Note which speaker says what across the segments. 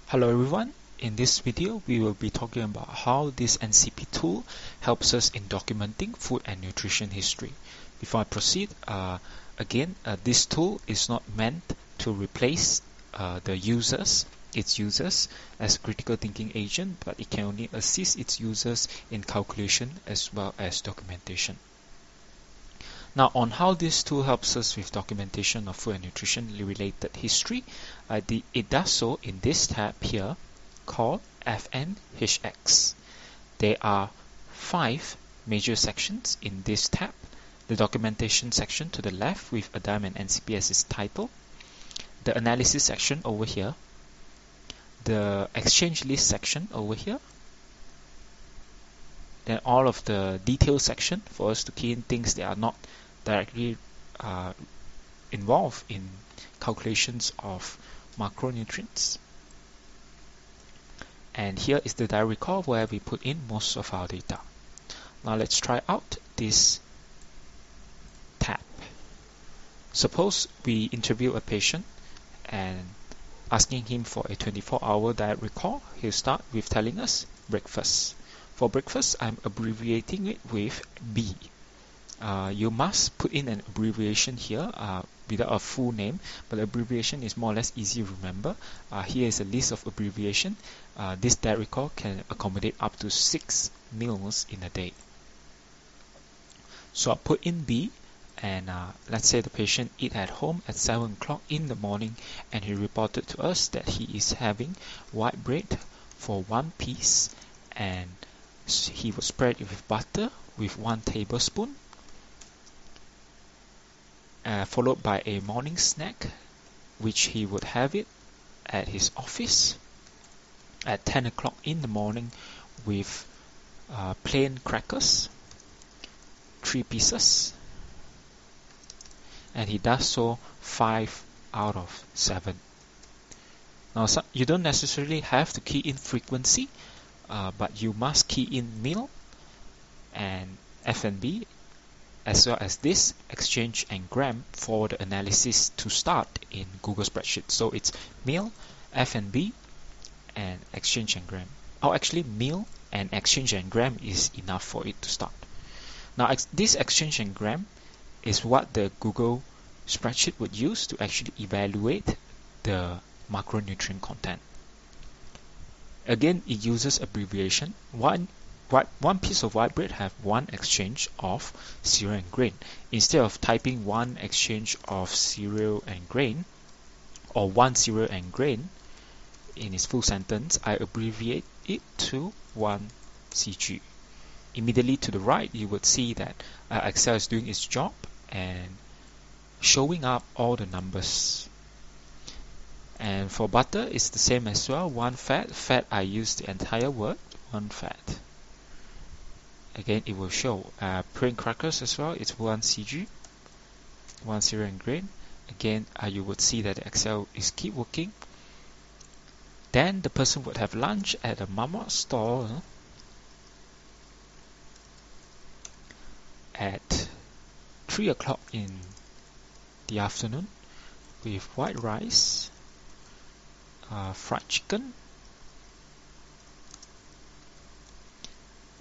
Speaker 1: Hello everyone, in this video we will be talking about how this NCP tool helps us in documenting food and nutrition history. Before I proceed, this tool is not meant to replace its users as a critical thinking agent, but it can only assist its users in calculation as well as documentation. Now, on how this tool helps us with documentation of food and nutrition related history, it does so in this tab here called FNHx. There are 5 major sections in this tab. The documentation section to the left with a diamond NCP as its title, the analysis section over here, the exchange list section over here, then all of the detail section for us to key in things that are not directly involved in calculations of macronutrients. And here is the diary recall where we put in most of our data. Now let's try out this tab. Suppose we interview a patient and asking him for a 24-hour diet recall. He'll start with telling us breakfast. For breakfast, I'm abbreviating it with B. You must put in an abbreviation here without a full name, but the abbreviation is more or less easy to remember. Here is a list of abbreviation. This diet recall can accommodate up to 6 meals in a day. So I put in B, and let's say the patient eat at home at 7 o'clock in the morning, and he reported to us that he is having white bread for 1 piece, and he would spread it with butter with 1 tablespoon. Followed by a morning snack, which he would have it at his office at 10 o'clock in the morning with plain crackers, 3 pieces, and he does so 5 out of 7. Now, you don't necessarily have to key in frequency, but you must key in meal and F&B, as well as this exchange and gram for the analysis to start in Google Spreadsheet. So it's meal, F&B, and exchange and gram. Actually, meal and exchange and gram is enough for it to start. Now, this exchange and gram is what the Google Spreadsheet would use to actually evaluate the macronutrient content. Again, it uses abbreviation. One piece of white bread have 1 exchange of cereal and grain. Instead of typing 1 exchange of cereal and grain, or 1 cereal and grain in its full sentence, I abbreviate it to 1 CG. Immediately to the right, you would see that Excel is doing its job and showing up all the numbers. And for butter, it's the same as well. 1 fat. Fat, I use the entire word, 1 fat. Again, it will show plain crackers as well. It's 1 CG, 1 cereal and grain. Again, you would see that Excel is keep working. Then the person would have lunch at a mama store at 3 o'clock in the afternoon with white rice, fried chicken,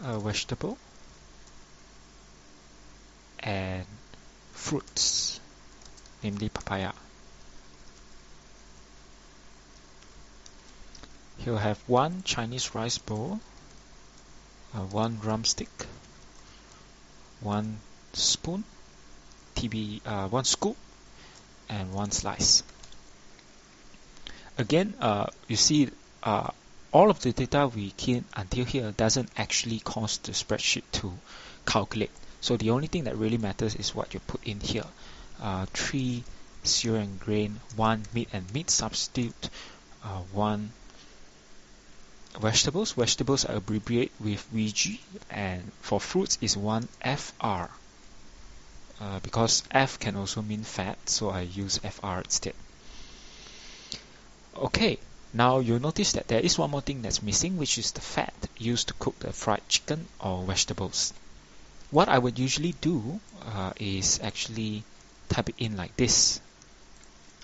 Speaker 1: vegetable, and fruits, namely papaya. He'll have 1 Chinese rice bowl, 1 drumstick, 1 spoon, 1 scoop, and 1 slice. Again, you see all of the data we key in until here doesn't actually cause the spreadsheet to calculate. So the only thing that really matters is what you put in here. 3 cereal and grain, 1 meat and meat substitute, 1 vegetables. Vegetables are abbreviated with VG, and for fruits is 1 FR. Because F can also mean fat, so I use FR instead. Okay. Now you'll notice that there is one more thing that's missing, which is the fat used to cook the fried chicken or vegetables. What I would usually do is actually type it in like this.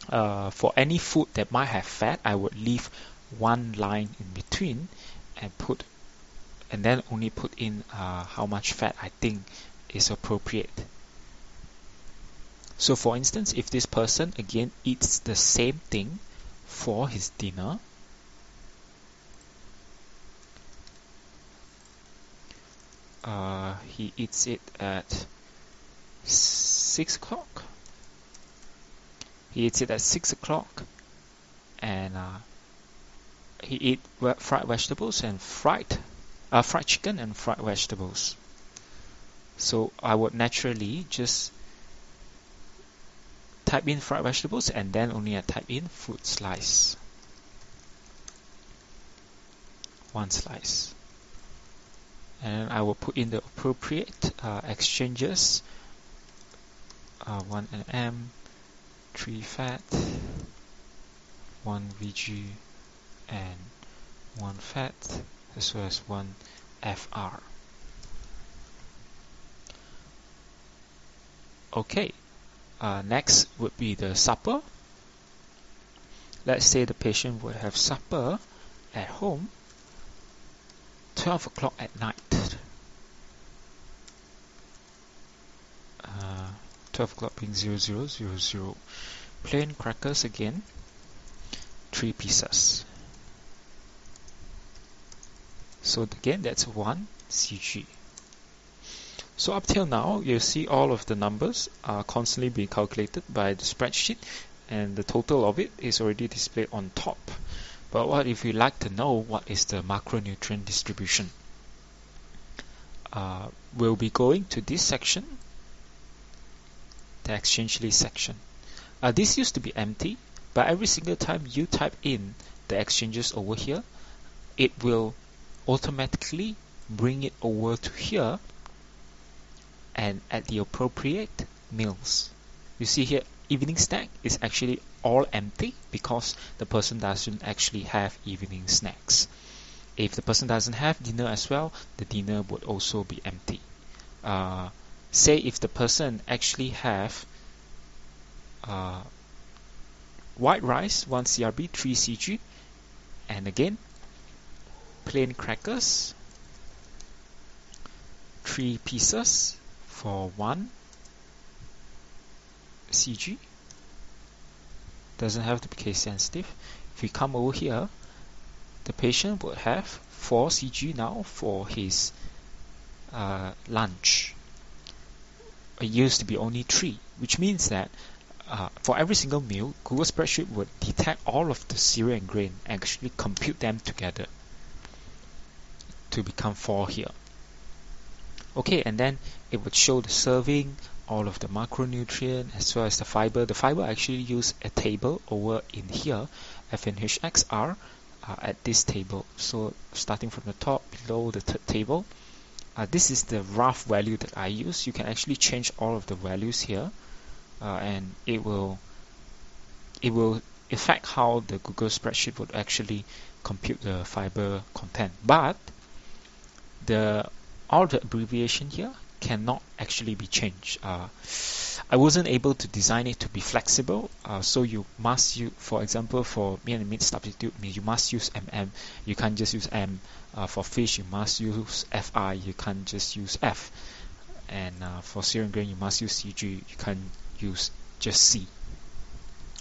Speaker 1: For any food that might have fat, I would leave one line in between and then only put in how much fat I think is appropriate. So for instance, if this person again eats the same thing for his dinner, he eats it at 6 o'clock. He eats it at 6 o'clock, and he eat fried vegetables and fried chicken and fried vegetables. So I would naturally just type in fried vegetables, and then only I type in fruit slice. 1 slice. And I will put in the appropriate exchanges. 1 nm, 3 fat, 1 VG, and 1 fat, as well as 1 FR. Okay, next would be the supper. Let's say the patient would have supper at home 12 o'clock at night. 12 o'clock being 0000. Plain crackers again, 3 pieces. So again, that's 1 CG. So up till now, you see all of the numbers are constantly being calculated by the spreadsheet, and the total of it is already displayed on top. But what if you like to know what is the macronutrient distribution? We'll be going to this section, the exchange list section. This used to be empty, but every single time you type in the exchanges over here, it will automatically bring it over to here and at the appropriate meals. You see here, evening snack is actually all empty because the person doesn't actually have evening snacks. If the person doesn't have dinner as well, the dinner would also be empty. Say if the person actually have white rice, 1 CRB, 3 CG, and again plain crackers, 3 pieces for 1 CG. Doesn't have to be case sensitive. If we come over here, the patient would have 4 CG now for his lunch. It used to be only 3, which means that for every single meal, Google Spreadsheet would detect all of the cereal and grain and actually compute them together to become 4 here. Okay, and then it would show the serving, all of the macronutrient as well as the fiber. The fiber actually use a table over in here, FNHx at this table. So starting from the top below the table, this is the rough value that I use. You can actually change all of the values here, and it will affect how the Google Spreadsheet would actually compute the fiber content. But all the abbreviation here cannot actually be changed. I wasn't able to design it to be flexible, so you must use, for example, for meat and meat substitute, you must use MM. You can't just use M. For fish, you must use FI. You can't just use F. And for cereal and grain, you must use CG. You can't use just C.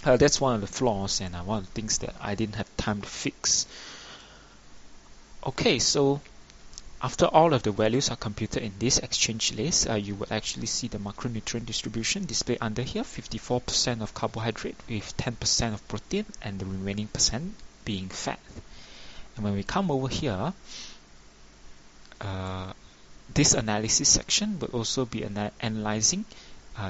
Speaker 1: That's one of the flaws and one of the things that I didn't have time to fix. Okay, so after all of the values are computed in this exchange list, you will actually see the macronutrient distribution displayed under here, 54% of carbohydrate with 10% of protein and the remaining percent being fat. And when we come over here, this analysis section will also be analyzing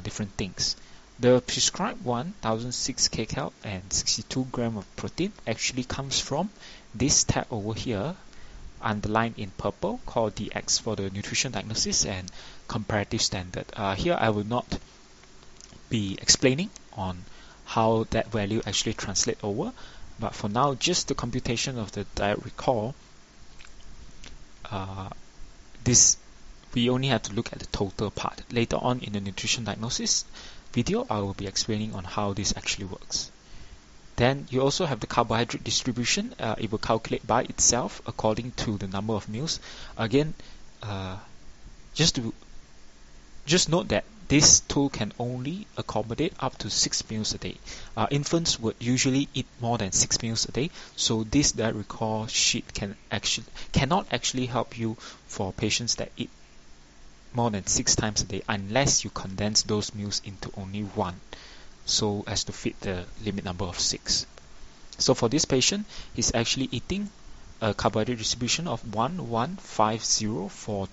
Speaker 1: different things. The prescribed 1006 kcal and 62 gram of protein actually comes from this tab over here, underlined in purple, called DX for the nutrition diagnosis and comparative standard. Here I will not be explaining on how that value actually translates over, but for now, just the computation of the diet recall, we only have to look at the total part. Later on in the nutrition diagnosis video, I will be explaining on how this actually works. Then you also have the carbohydrate distribution. It will calculate by itself according to the number of meals. Again, just note that this tool can only accommodate up to 6 meals a day. Infants would usually eat more than 6 meals a day, so this diet recall sheet cannot actually help you for patients that eat more than 6 times a day unless you condense those meals into only one, so as to fit the limit number of 6. So for this patient, he's actually eating a carbohydrate distribution of 1,15041.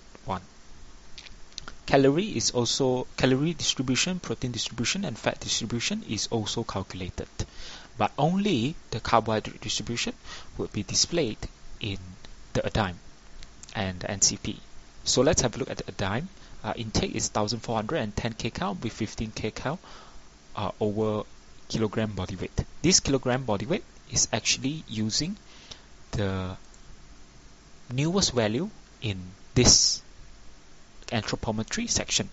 Speaker 1: Calorie distribution, protein distribution, and fat distribution is also calculated, but only the carbohydrate distribution will be displayed in the ADIME and the NCP. So let's have a look at the ADIME. Intake is 1,410 kcal with 15 kcal over kilogram body weight. This kilogram body weight is actually using the newest value in this anthropometry section,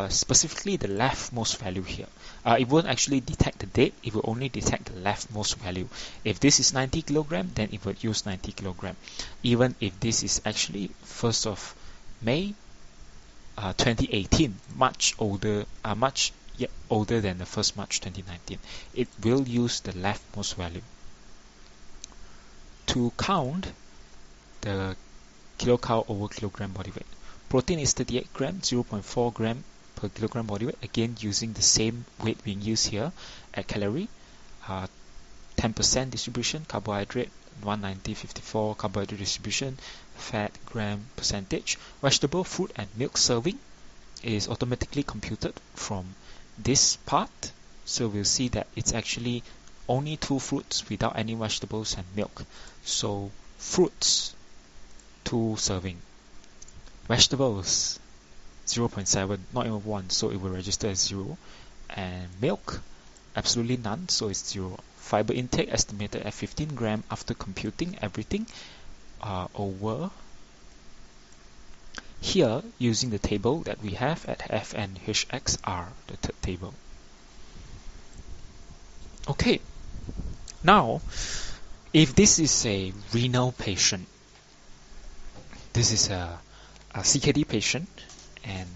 Speaker 1: specifically the leftmost value here. It won't actually detect the date, it will only detect the leftmost value. If this is 90 kilogram, then it will use 90 kilogram. Even if this is actually 1st of May 2018, much older than the 1st March 2019, it will use the leftmost value. To count the kilocal over kilogram body weight, protein is 38 grams, 0.4 gram per kilogram body weight, again using the same weight being used here at calorie. 10% distribution, carbohydrate 190.54, carbohydrate distribution, fat gram percentage. Vegetable, fruit and milk serving is automatically computed from this part, so we'll see that it's actually only 2 fruits without any vegetables and milk. So fruits 2 serving, vegetables 0.7, not even 1, so it will register as 0, and milk absolutely none, so it's 0. Fiber intake estimated at 15 gram after computing everything over here using the table that we have at FNHx, the third table. Okay, now if this is a renal patient, this is a CKD patient, and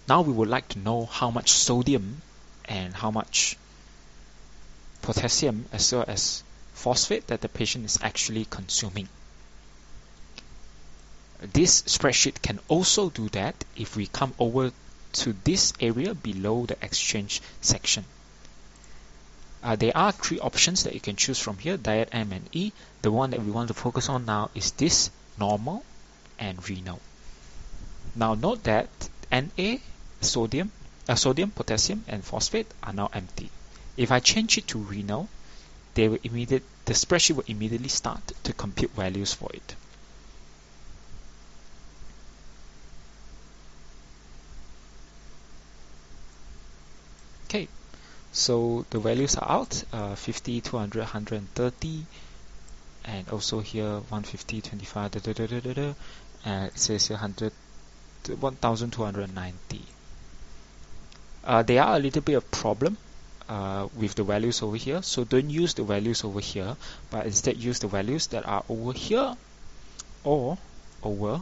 Speaker 1: now we would like to know how much sodium and how much potassium as well as phosphate that the patient is actually consuming. This spreadsheet can also do that if we come over to this area below the exchange section. There are 3 options that you can choose from here, diet, M and E. The one that we want to focus on now is this, normal and renal. Now note that Na, sodium, potassium and phosphate are now empty. If I change it to renal, the spreadsheet will immediately start to compute values for it. Okay, so the values are out, 50, 200, 130, and also here 150, 25, and it says here 1,290. There are a little bit of problem with the values over here, so don't use the values over here, but instead use the values that are over here or over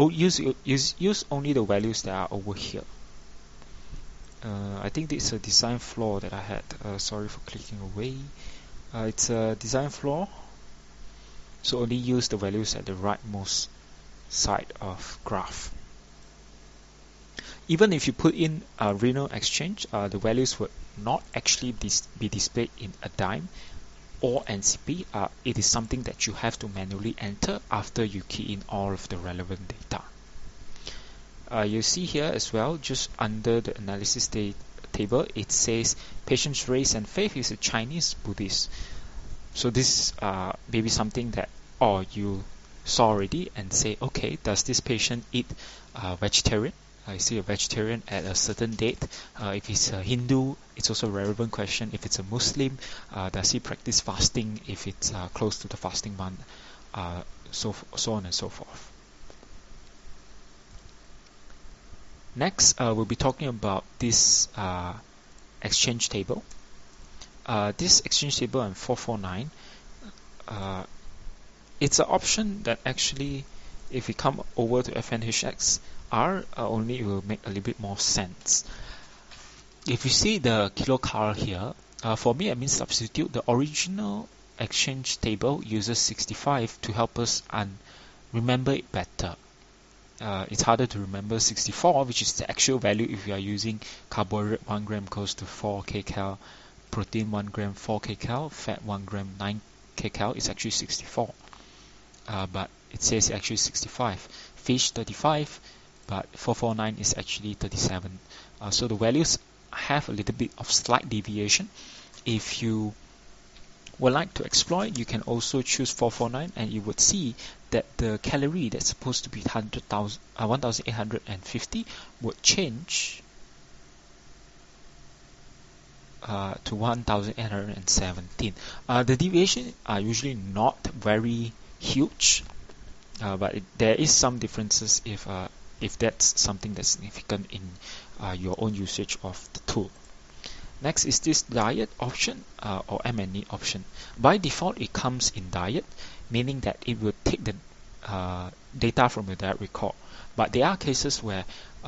Speaker 1: use only the values that are over here. I think this is a design flaw that I had. Sorry for clicking away. It's a design flaw, so only use the values at the rightmost side of graph. Even if you put in a renal exchange, the values would not actually be displayed in ADIME or NCP. It is something that you have to manually enter after you key in all of the relevant data. You see here as well, just under the analysis table, it says patient's race and faith is a Chinese Buddhist. So this is maybe something that you saw already and say, okay, does this patient eat vegetarian? I see a vegetarian at a certain date. If he's a Hindu, it's also a relevant question. If it's a Muslim, does he practice fasting if it's close to the fasting month? So on and so forth. Next, we'll be talking about this exchange table. this exchange table and 449, it's an option that actually, if we come over to FNHx only, it will make a little bit more sense. If you see the kilocal here, for me, I mean substitute the original exchange table uses 65 to help us remember it better. It's harder to remember 64, which is the actual value if you are using carbohydrate 1 gram goes to 4 kcal, protein 1 gram 4 kcal, fat 1 gram 9 kcal. It's actually 64. But it says actually 65. Fish 35, but 449 is actually 37. So the values have a little bit of slight deviation. If you would like to exploit, you can also choose 449, and you would see that the calorie that's supposed to be 1850 would change to 1817. The deviation are usually not very huge, but there is some differences if that's something that's significant in your own usage of the tool. Next is this diet option or M&E option. By default, it comes in diet, meaning that it will take the data from your diet record. But there are cases where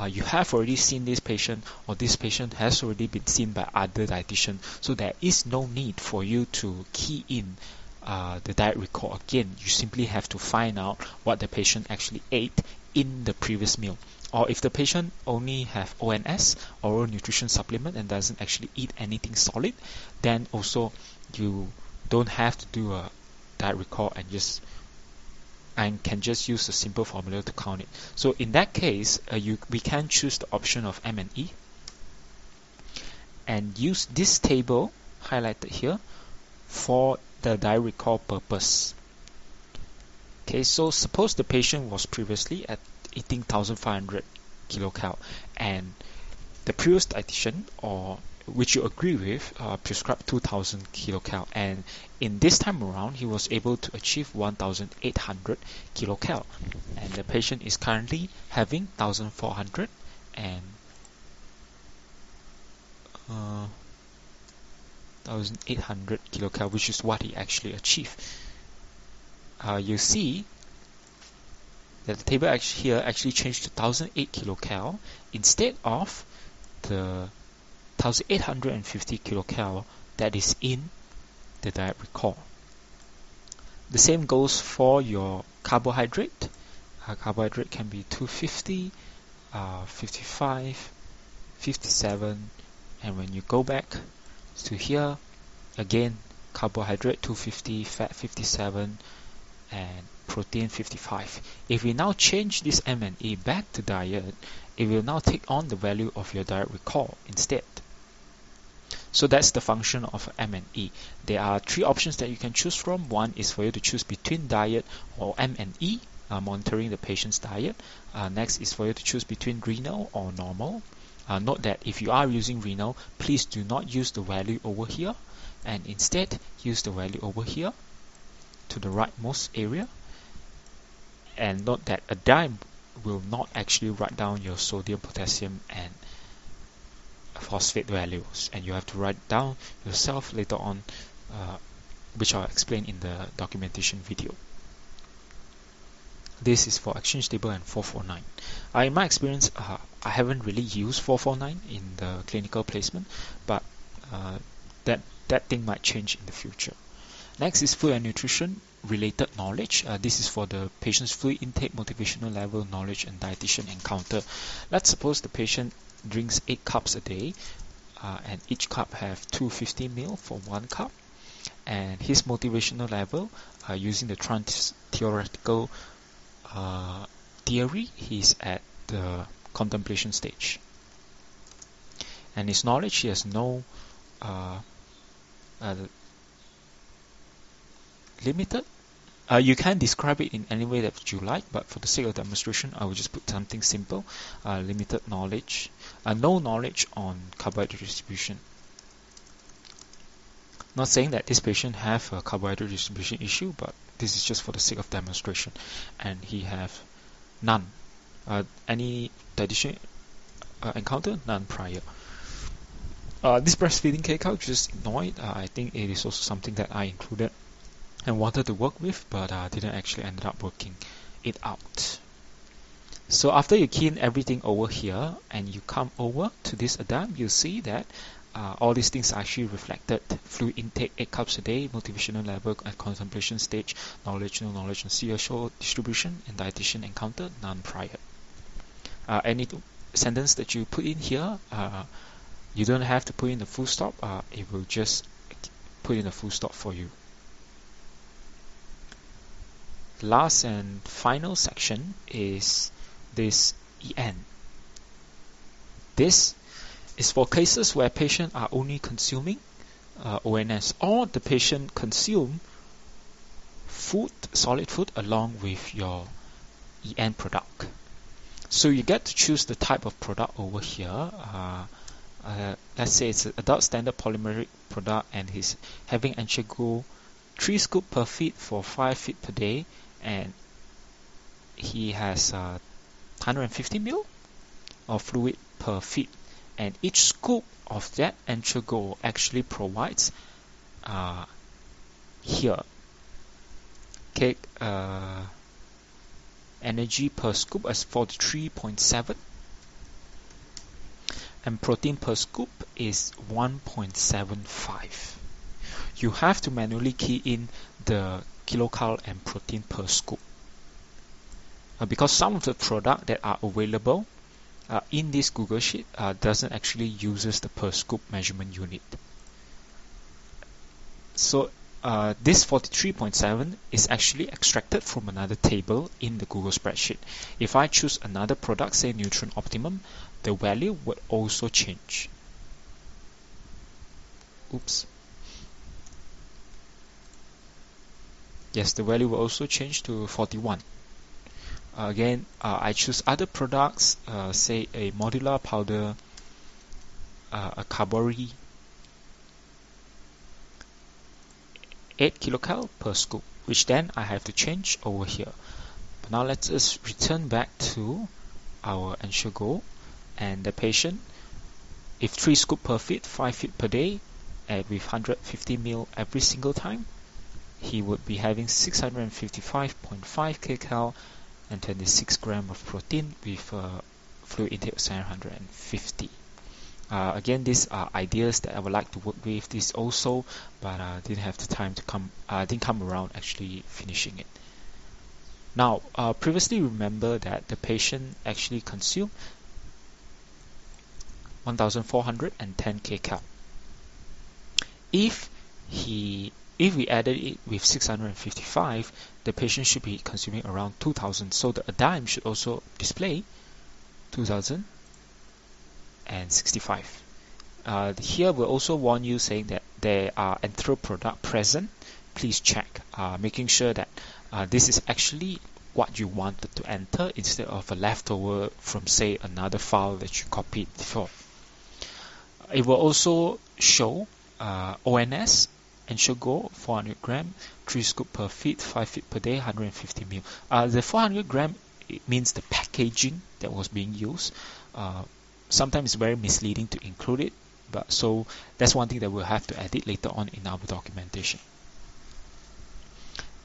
Speaker 1: you have already seen this patient, or this patient has already been seen by other dietitians, so there is no need for you to key in the diet record again. You simply have to find out what the patient actually ate in the previous meal. Or if the patient only have ONS, oral nutrition supplement, and doesn't actually eat anything solid, then also you don't have to do a diet record and can just use a simple formula to count it. So in that case, we can choose the option of M&E and use this table highlighted here for the diet record purpose. Okay, so suppose the patient was previously at eating 1500 kilocal, and the previous dietitian, or which you agree with, prescribed 2000 kilocal, and in this time around he was able to achieve 1800 kilocal, and the patient is currently having 1400 and 1800 kilocal, which is what he actually achieved. You see that the table here actually changed to 1008 kilocal instead of the 1850 kilocal that is in the diet record. The same goes for your carbohydrate. Carbohydrate can be 250, 55, 57, and when you go back to here, again carbohydrate 250, fat 57, and protein 55. If we now change this M&E back to diet, it will now take on the value of your diet record instead. So that's the function of M&E. There are three options that you can choose from. One is for you to choose between diet or M&E, monitoring the patient's diet. Next is for you to choose between renal or normal. Note that if you are using renal, please do not use the value over here, and instead use the value over here to the rightmost area. And note that a dime will not actually write down your sodium, potassium, and phosphate values, and you have to write down yourself later on, which I'll explain in the documentation video. This is for exchange table and 449. In my experience, I haven't really used 449 in the clinical placement, but that thing might change in the future. Next is food and nutrition related knowledge. This is for the patient's fluid intake, motivational level, knowledge, and dietitian encounter. Let's suppose the patient drinks 8 cups a day, and each cup have 250 ml for 1 cup, and his motivational level, using the trans-theoretical theory, he's at the contemplation stage. And his knowledge, he has no limited. You can describe it in any way that you like, but for the sake of demonstration, I will just put something simple. Limited knowledge, no knowledge on carbohydrate distribution. Not saying that this patient have a carbohydrate distribution issue, but this is just for the sake of demonstration. And he have none. Any dietitian encounter? None prior. This breastfeeding kcal, just ignore it. I think it is also something that I included and wanted to work with, but didn't actually end up working it out. So after you key in everything over here and you come over to this ADAM, you'll see that all these things are actually reflected. Fluid intake 8 cups a day, motivational level at contemplation stage, knowledge, no knowledge, and CSO distribution, and dietitian encounter, none prior. Any sentence that you put in here, you don't have to put in a full stop. It will just put in a full stop for you. Last and final section is this EN. This is for cases where patients are only consuming ONS, or the patient consume food, solid food, along with your EN product. So you get to choose the type of product over here. Let's say it's an adult standard polymeric product, and he's having Enchago 3 scoop per feed for 5 feet per day, and he has 150 ml of fluid per feed, and each scoop of that Enchago actually provides here energy per scoop as 43.7, and protein per scoop is 1.75. You have to manually key in the kilocal and protein per scoop, because some of the product that are available in this Google Sheet doesn't actually uses the per scoop measurement unit. So this 43.7 is actually extracted from another table in the Google spreadsheet. If I choose another product, say Nutrient Optimum, the value would also change. Oops. Yes, the value will also change to 41. Again, I choose other products, say a modular powder, a Carbori, 8 kilocal per scoop, which then I have to change over here. But now let's just return back to our Enchago, and the patient, if 3 scoop per feed, 5 feet per day, and with 150 ml every single time, he would be having 655.5 kcal and 26 gram of protein with fluid intake of 750. Again, these are ideas that I would like to work with this also, but didn't have the time to didn't come around actually finishing it. Now, previously remember that the patient actually consumed 1,410 kcal. If we added it with 655, the patient should be consuming around 2,000. So the ADIME should also display 2,065. Here we'll also warn you saying that there are enteral product present. Please check, making sure that this is actually what you wanted to enter instead of a leftover from, say, another file that you copied before. It will also show ONS, Enchago 400 gram, 3 scoop per feed, 5 feet per day, 150 ml. The 400 gram, it means the packaging that was being used. Sometimes it's very misleading to include it, but so that's one thing that we'll have to edit later on in our documentation,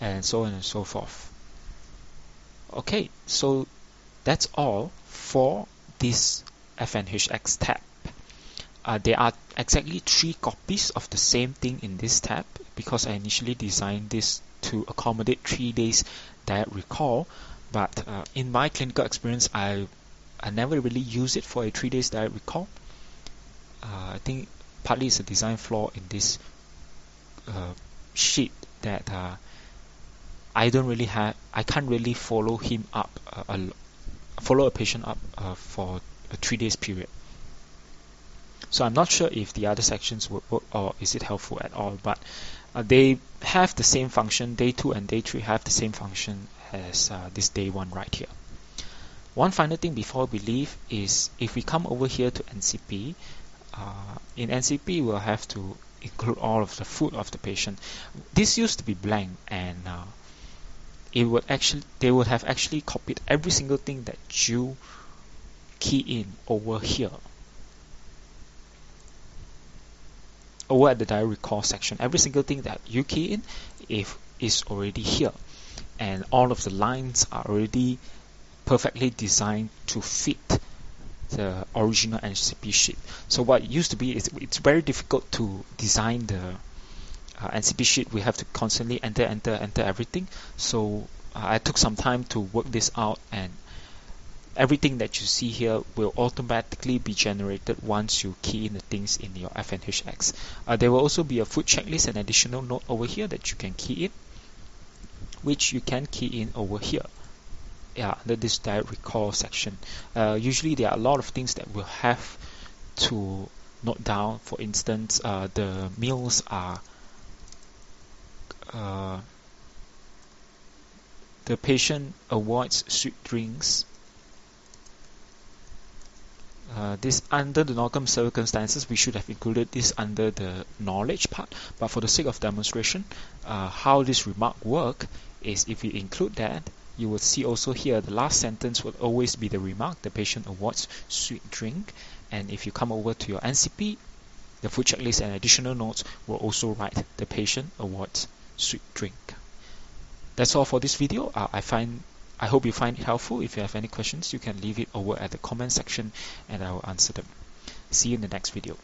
Speaker 1: and so on and so forth. Okay, so that's all for this FNHx tab. There are exactly 3 copies of the same thing in this tab, because I initially designed this to accommodate 3 days diet recall, but in my clinical experience, I never really use it for a 3 days diet recall. I think partly it's a design flaw in this sheet that I can't really follow him up, follow a patient up for a 3 days period. So I'm not sure if the other sections would work or is it helpful at all, but they have the same function. Day 2 and day 3 have the same function as this day 1 right here. One final thing before we leave is if we come over here to NCP, in NCP we'll have to include all of the food of the patient. This used to be blank, and they would have actually copied every single thing that you key in over here. over at the diary recall section. Every single thing that you key in is already here, and all of the lines are already perfectly designed to fit the original NCP sheet. So what it used to be is it's very difficult to design the NCP sheet. We have to constantly enter everything. So I took some time to work this out, and everything that you see here will automatically be generated once you key in the things in your FNHx. There will also be a food checklist and additional note over here that you can key in, which you can key in over here. Yeah, under this direct recall section. Usually there are a lot of things that we'll have to note down. For instance, the meals are the patient avoids sweet drinks. This under the normal circumstances, we should have included this under the knowledge part, but for the sake of demonstration, how this remark work is if we include that, you will see also here the last sentence will always be the remark, the patient avoids sweet drink. And if you come over to your NCP, the food checklist and additional notes will also write the patient avoids sweet drink. That's all for this video. I hope you find it helpful. If you have any questions, you can leave it over at the comment section and I will answer them. See you in the next video.